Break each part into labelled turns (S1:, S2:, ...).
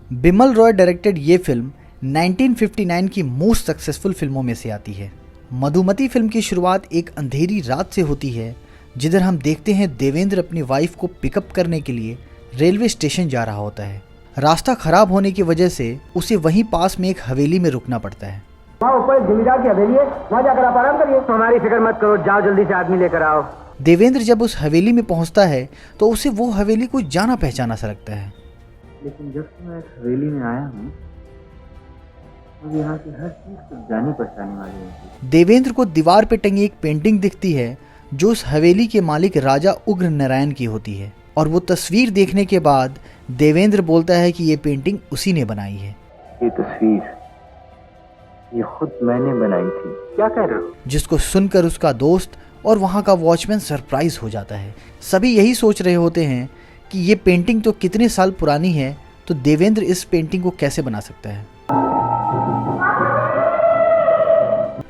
S1: Bimal Roy directed ये film 1959 की most successful फिल्मों में से आती है। मधुमती फिल्म की शुरुआत एक अंधेरी रात से होती है, जिधर हम देखते हैं देवेंद्र अपनी वाइफ को पिकअप करने के लिए रेलवे स्टेशन जा रहा होता है। रास्ता खराब होने की वजह से उसे वहीं पास में एक हवेली में रुकना पड़ता है।
S2: वहाँ ऊपर जमींदार की हवेली है, वहाँ जाकर आप आराम करिए। हमारी फिक्र मत करो, जाओ जल्दी से आदमी लेकर आओ।
S1: देवेंद्र जब उस हवेली में पहुंचता है तो उसे वो हवेली को जाना पहचाना सा लगता है।
S3: लेकिन जब से मैं इस हवेली में आया हूँ, मुझे यहाँ की हर चीज तो जानी पहचानी वाली है।
S1: देवेंद्र को दीवार पे टंगी एक पेंटिंग दिखती है जो उस हवेली के मालिक राजा उग्र नारायण की होती है, और वो तस्वीर देखने के बाद देवेंद्र बोलता है कि ये पेंटिंग उसी ने बनाई है।
S3: ये तस्वीर ये खुद मैंने बनाई थी। क्या कह रहे हो?
S1: जिसको सुनकर उसका दोस्त और वहाँ का वॉचमैन सरप्राइज हो जाता है। सभी यही सोच रहे होते हैं कि ये पेंटिंग तो कितने साल पुरानी है, तो देवेंद्र इस पेंटिंग को कैसे बना सकता है।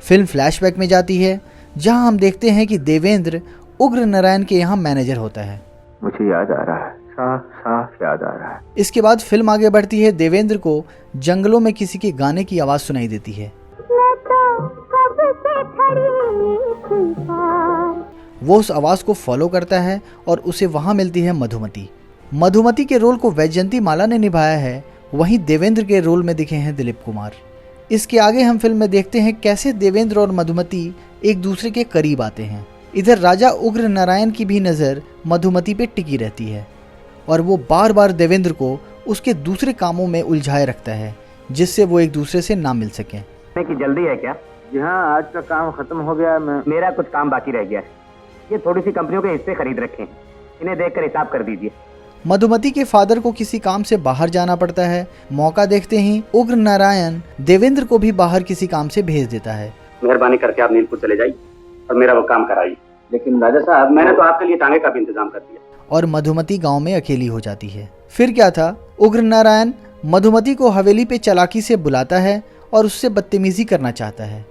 S1: फिल्म फ्लैशबैक में जाती है, जहां हम देखते हैं कि देवेंद्र उग्र नारायण के यहाँ मैनेजर होता है।
S3: मुझे याद आ रहा है, साफ साफ याद आ रहा है।
S1: इसके बाद फिल्म आगे बढ़ती है। देवेंद्र को जंगलों में किसी के गाने की आवाज सुनाई देती है। वो उस आवाज को फॉलो करता है और उसे वहां मिलती है मधुमती। मधुमती के रोल को वैजयंती माला ने निभाया है, वहीं देवेंद्र के रोल में दिखे हैं दिलीप कुमार। इसके आगे हम फिल्म में देखते हैं कैसे देवेंद्र और मधुमती एक दूसरे के करीब आते हैं। इधर राजा उग्र नारायण की भी नज़र मधुमती पे टिकी रहती है और वो बार बार देवेंद्र को उसके दूसरे कामों में उलझाए रखता है, जिससे वो एक दूसरे से ना मिल सकें।
S2: की जल्दी है क्या?
S3: जी हाँ, आज का काम खत्म हो गया।
S2: मेरा कुछ काम बाकी रह गया है। ये थोड़ी सी कंपनियों के हिस्से खरीद रखे हैं, इन्हें देखकर हिसाब कर दीजिए।
S1: मधुमती के फादर को किसी काम से बाहर जाना पड़ता है। मौका देखते ही उग्र नारायण देवेंद्र को भी बाहर किसी काम से भेज देता है।
S2: मेहरबानी करके आप नीलपुर चले जाइए और मेरा वो काम कराइए। लेकिन राजा साहब, मैंने तो आपके लिए तांगे का भी इंतजाम कर दिया।
S1: और मधुमती गांव में अकेली हो जाती है। फिर क्या था, उग्र नारायण मधुमती को हवेली पे चालाकी से बुलाता है और उससे बदतमीजी करना चाहता है।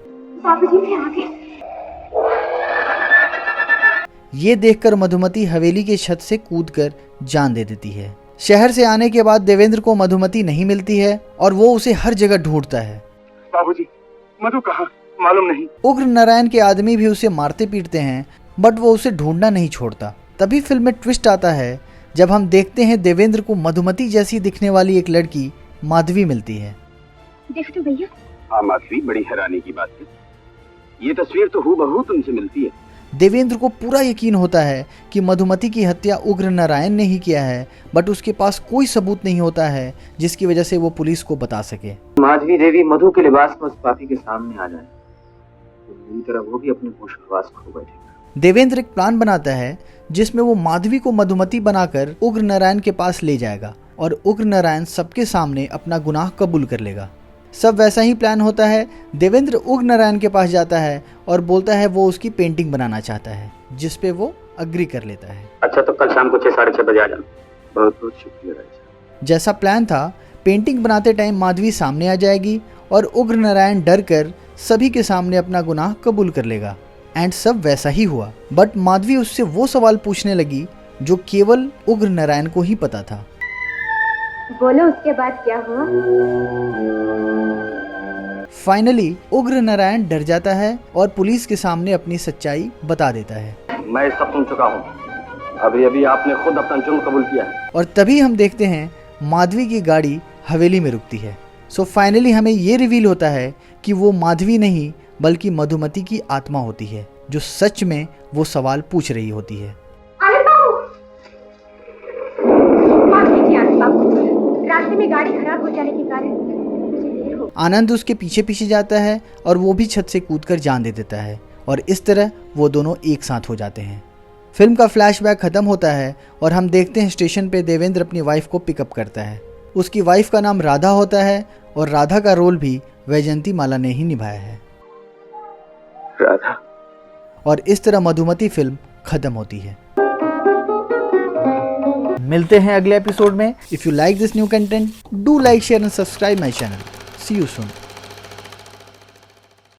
S1: ये देखकर मधुमती हवेली के छत से कूदकर जान दे देती है। शहर से आने के बाद देवेंद्र को मधुमती नहीं मिलती है और वो उसे हर जगह ढूंढता है।
S4: बाबूजी, मधु कहाँ? मालूम नहीं।
S1: उग्र नारायण के आदमी भी उसे मारते पीटते हैं, बट वो उसे ढूंढना नहीं छोड़ता। तभी फिल्म में ट्विस्ट आता है, जब हम देखते हैं देवेंद्र को मधुमती जैसी दिखने वाली एक लड़की माधवी मिलती है।
S5: देख तो भैया।
S4: हाँ माधवी, बड़ी हैरानी की बात है। ये तस्वीर तो हूबहू तुमसे मिलती है।
S1: देवेंद्र को पूरा यकीन होता है कि मधुमती की हत्या उग्र नारायण ने ही किया है, बट उसके पास कोई सबूत नहीं होता है जिसकी वजह से वो पुलिस को बता सके।
S3: माधवी देवी मधु के लिबास में उस पापी के सामने आ जाए तो पूरी तरह वो भी अपने होश हवास खो बैठेगा।
S1: देवेंद्र एक प्लान बनाता है जिसमें वो माधवी को मधुमती बनाकर उग्र नारायण के पास ले जाएगा और उग्र नारायण सबके सामने अपना गुनाह कबूल कर लेगा। सब वैसा ही प्लान होता है। देवेंद्र उग्र नारायण के पास जाता है और बोलता है वो उसकी पेंटिंग बनाना चाहता है, जिसपे वो अग्री कर लेता है।
S2: अच्छा, तो कल शाम को 6 साढ़े 6 बजे आ जाना।
S3: बहुत बहुत शुक्रिया राजा।
S1: जैसा प्लान था, पेंटिंग बनाते टाइम माधवी सामने आ जाएगी और उग्र नारायण डर कर सभी के सामने अपना गुनाह कबूल कर लेगा। एंड सब वैसा ही हुआ, बट माधवी उससे वो सवाल पूछने लगी जो केवल उग्र नारायण को ही पता था।
S5: बोलो, उसके बाद क्या हुआ?
S1: फाइनली उग्र नारायण डर जाता है और पुलिस के सामने अपनी सच्चाई बता देता है।
S2: मैं सब सुन चुका हूँ। अभी आपने खुद अपना जुर्म कबूल किया है।
S1: और तभी हम देखते हैं माधवी की गाड़ी हवेली में रुकती है। सो फाइनली हमें ये रिवील होता है कि वो माधवी नहीं बल्कि मधुमती की आत्मा होती है, जो सच में वो सवाल पूछ रही होती है।
S5: रास्ते में गाड़ी खराब हो जाने के कारण मुझे देर हो।
S1: आनंद उसके पीछे पीछे जाता है और वो भी छत से कूदकर जान दे देता है और इस तरह वो दोनों एक साथ हो जाते हैं। फिल्म का फ्लैशबैक खत्म होता है और हम देखते हैं स्टेशन पे देवेंद्र अपनी वाइफ को पिकअप करता है। उसकी वाइफ का नाम राधा होता है और राधा का रोल भी वैजयंती माला ने ही निभाया है।
S3: राधा।
S1: और इस तरह मधुमती फिल्म खत्म होती है। मिलते हैं अगले एपिसोड में। If you like this new content, do like, share and subscribe my channel. See you soon.